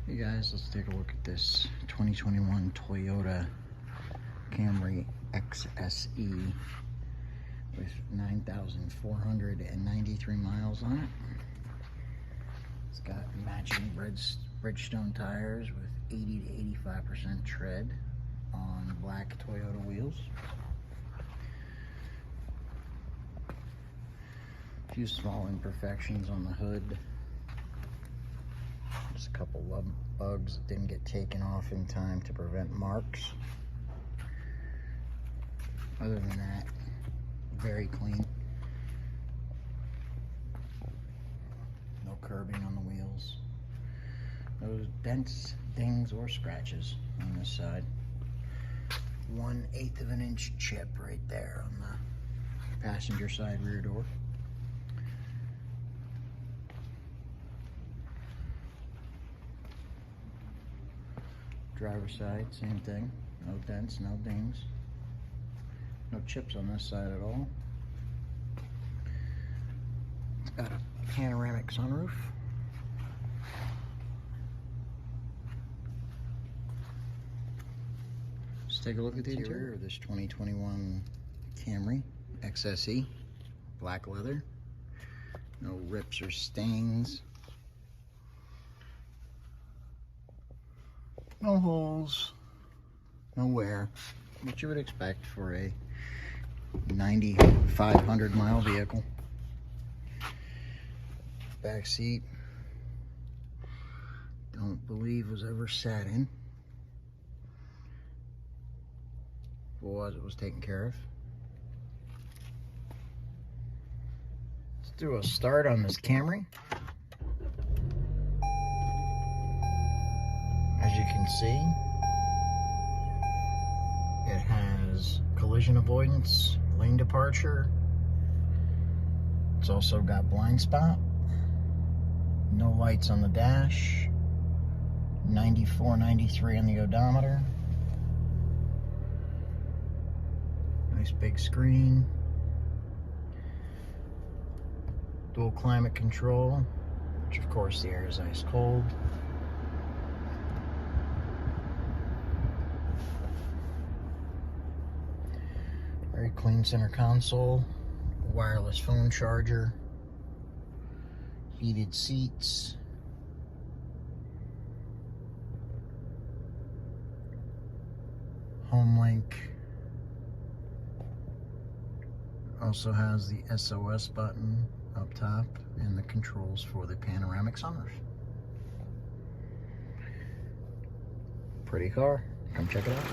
Hey guys, let's take a look at this 2021 Toyota Camry XSE with 9,493 miles on it. It's got matching Bridgestone tires with 80 to 85% tread on black Toyota wheels. A few small imperfections on the hood. Just a couple of bugs that didn't get taken off in time to prevent marks. Other than that, very clean. No curbing on the wheels. No dents, dings, or scratches on this side. 1/8 of an inch chip right there on the passenger side rear door. Driver's side, same thing. No dents, no dings. No chips on this side at all. It's got a panoramic sunroof. Let's take a look at the interior of this 2021 Camry XSE. Black leather. No rips or stains. No holes, no wear, what you would expect for a 9,500 mile vehicle. Back seat, don't believe was ever sat in. If it was taken care of. Let's do a start on this Camry. As you can see, it has collision avoidance, lane departure. It's also got blind spot. No lights on the dash. 94, 93 on the odometer. Nice big screen. Dual climate control, which of course the air is ice cold. Very clean center console, wireless phone charger, heated seats, home link. Also has the SOS button up top and the controls for the panoramic sunroof. Pretty car, come check it out.